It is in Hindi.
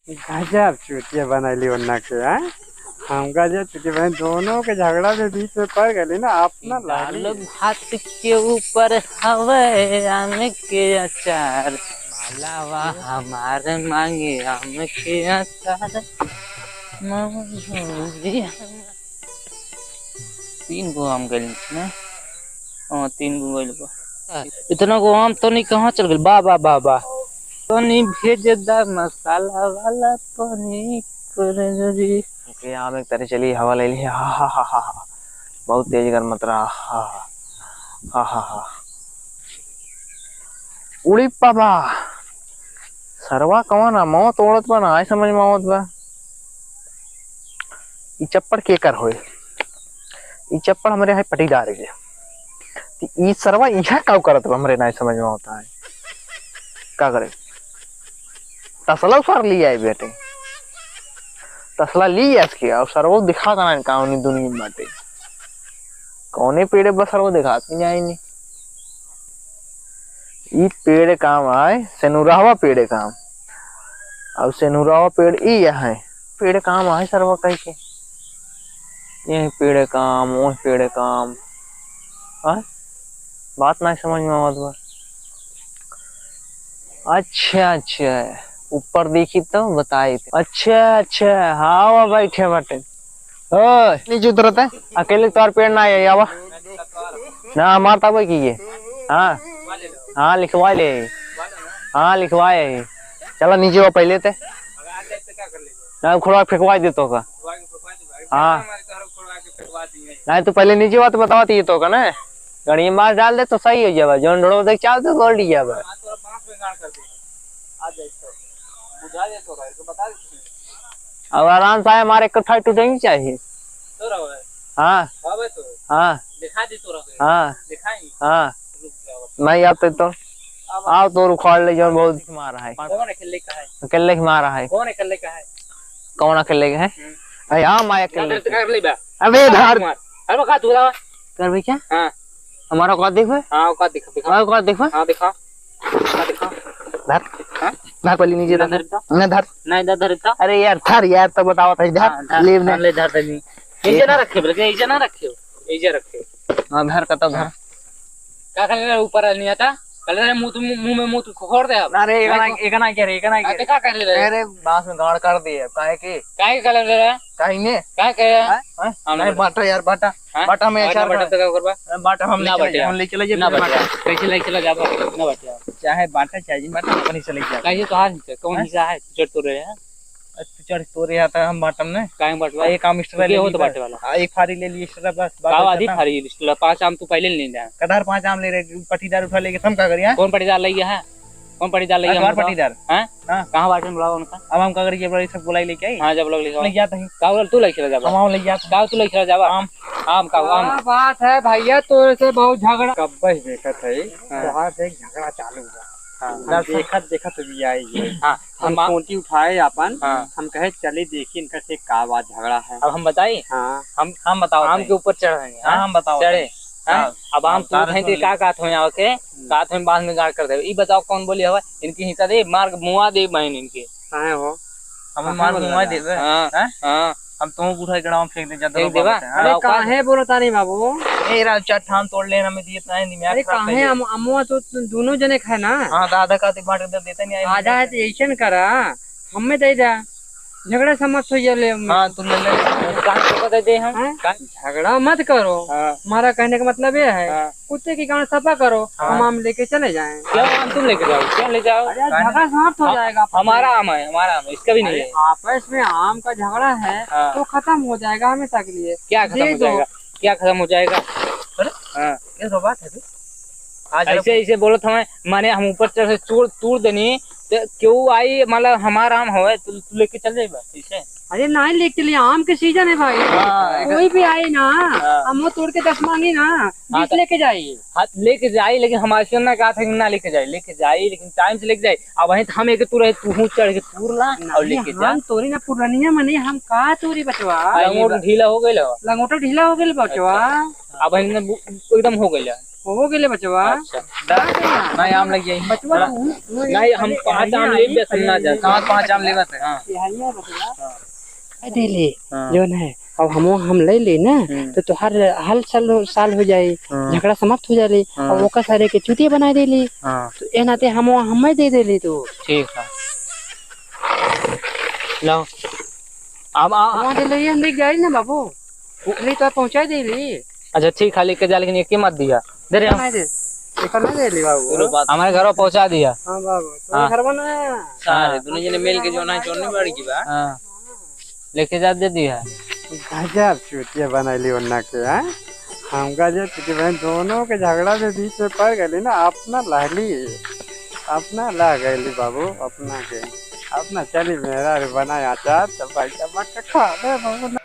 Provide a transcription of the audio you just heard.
गजब चुतिया बनैली वन्ना के हैं। हमका जो चुतिया बन दोनों के झगड़ा के बीच में पड़ गई ना अपना दाल लाली। भात के ऊपर हवे आम के अचार, मालावा हमारे मांगे आम के अचार। तीन गो आम गइल ना। हाँ 3 गो गइल बा। इतना गो आम तो नहीं कहाँ चल गइल। बा बा बा बा तो नहीं भेज दा मसाला वाला पनीर जी के आम एक तरह चली हवा ले ली। हा हा हा हा हा। बहुत तेज गर्म मत रहा। हा हा हा हा। उड़ी पापा सरवा कौन है मौत औरत बा ना समझ में आवत बा। ई चप्पड़ के कर होए। ई चप्पड़ हमरे है पटीदार के। ई सरवा इहा का करत बा हमरे ना समझ में आता है। का करे तसला सर लिया है बेटे। तसला लिया इसके और सरवो दिखा था ना कौनी दुनिया में बाटे। कौने पेड़ बस सरवो दिखाती नहीं नहीं। ई पेड़ काम आए सेनुरावा पेड़ काम और सेनुरावा पेड़ ई है पेड़ काम आए सरवा कह के ये पेड़ काम वो पेड़ काम आ? बात ना समझ में आवत बा। अच्छा अच्छा ऊपर देखी तो बताई थे। अच्छा अच्छा हाँ बैठे बैठे नीचे उतरत है अकेले तोर पेड़ ना है आवा ना मारता भाई की ये। हाँ हाँ लिखवा ले। हाँ लिखवाए चलो नीचे वो पहले थे ना खुड़ा फेंकवा दे तो का। हाँ नहीं तो पहले नीचे बात बताती है तो का ना गड़ी मार डाल दे तो सही हो जाएगा। जो ढोड़ो देख चाल तो गोल्ड जाएगा। अब आराम से हमारे इकट्ठा टूटेंगे चाहिए। हाँ हाँ हाँ हाँ नहीं आते तो आओ तो उखाड़ ले जाओ। बहुत मारा है अकेले की मारा है। कौन अकेले का है अरे हाँ मैं अकेले अबे धर कर भाई क्या हमारा औकात देखो। हाँ औकात देखो धर धर पहले नीचे धर नहीं धर नहीं धर। अरे यार धर यार तो बताओ था धर ले ले धर नीचे ना रखे बल्कि नीचे ना रखे। हाँ धर का तो धर क्या कर ऊपर नहीं आता कलर मुंह में मुंह खोड़ दे। अरे एक ना क्या रे क्या कर ले रहे। अरे बांस में गाड़ कर दिए काहे कलर दे रहा काहे ने क्या कह हम बाटा यार बाटा बाटा में अच्छा बाटा तो क्या करबा बाटा हम ले चले जे ना बाटा कैसे ले चला जाबा ना बाटा चाहे बाटा चाहिए बाटा अपन चले जा काहे तो हां कौन हिस्सा है चढ़ तो रहे हैं चढ़ तो रहे आता हम बाटम ने काहे बाटवा एक काम एक्स्ट्रा ले हो तो बाटे वाला एक फारी ले ली एक्स्ट्रा बस काव आधी फारी एक्स्ट्रा 5 आम तू पहले ले जा कदार 5 आम ले रहे पटीदार उठा लेके हम का करिया। कौन पटीदार ले गया है कौन पटीदार ले गया हमारा पटीदार हैं हां कहां बाटे बुलाओ उनका अब हम का करिए बड़ा सब बुलाई लेके आई। हां जब लोग ले जाता है काव तू ले चला जाबा हम ले जा काव तू ले चला जाबा आम आम का आम बात है भैया तो से बहुत झगड़ा कब बस देखत है बाहर से झगड़ा चालू हुआ। हाँ देखत भी आई। हाँ हम कोंटी उठाए अपन। हाँ हम कहे चले देखिए इनका से का बात झगड़ा है। अब हम बताइए। हाँ हम बताओ आम के ऊपर चढ़ रहे हैं। हाँ हम बताओ चढ़े अब आम तोड़ हैं का कात होए आके कात में बांध में गाड़ कर दे। ई बताओ कौन बोली हवा इनकी हिस्सा दे मार मुआ दे बहन इनके काहे हो हम मार मुआ दे। हां हां हम तो उठा के फेंक दे ज्यादा देवा। अरे काहे बोलता नहीं बाबू ए रा चट्टान तोड़ लेना में दिए नहीं मैं। अरे काहे अमुआ तो दोनों जने खाए ना। हां आधा का बांट दे देते नहीं आधा है तो ऐसन करा हमें दे दे झगड़ा समझ हो ये ले। हां तू ले ले कहां को दे हम झगड़ा मत करो। हमारा कहने का मतलब ये है कुत्ते की गांड सफा करो हम आम लेके चले जाएं। क्यों आम तुम लेके जाओ क्यों ले जाओ झगड़ा समाप्त हो जाएगा। हमारा आम है इसका भी नहीं है। आपस में आम का झगड़ा है तो खत्म हो जाएगा हमेशा के लिए। क्या खत्म हो जाएगा क्या खत्म हो जाएगा। हाँ ये तो बात है ऐसे ऐसे बोलो हमें माने हम ऊपर चढ़ से तोड़ देनी तो क्यों आई मतलब हमारा आम हो तू लेके चल जाएगा ठीक है। अरे नहीं लेके चलिए आम के सीजन है भाई। कोई भी आई ना हम तोड़ के 10 मांगी ना 20 लेके जाइए। हाँ लेके जाए लेकिन हमारे से ना कहा था ना लेके जाए लेकिन टाइम से लेके जाए। अब वहीं हम एक तू रहे तू चढ़ के तूर ला और लेके जा तोरी ना पुरानिया मनी हम का तोरी बचवा ढीला हो गई लंगोटा ढीला हो गई बचवा अब एकदम हो गई। वो के लिए बचवा। अच्छा नहीं आम लग जाए बचवा नहीं हम 5 आम ले बे सुनना जा कहां 5 आम लेबे हां यहां बचवा दे ले जोन है। अब हम ले ले ना तो हर साल हो जाए, झगड़ा समाप्त हो जाए और ओका सारे के चुतिया बना दे ली। तो ए नाते हम दे दे ली। तो ठीक है लो अब वहां दे ले हम गई ना बाबू उकली तो पहुंचा दे ली। अच्छा ठीक है लेके जा लेकिन एक ही मत दिया दे रहे नहीं दे एक ना दे ली बाबू हमारे घर पहुंचा दिया। हां बाबू तो घर बना सारे दोनों जने मिल के जो ना चोरने बाड़ी की बा हां लेके जा दे दिया। गजब चुतिया बनैली वन्ना के हैं। हमका जो चुती बहन दोनों के झगड़ा के बीच में पड़ गई ना अपना लहली अपना ला गई बाबू अपना के अपना चली मेरा बनाया अचार तब भाई खा ले बाबू।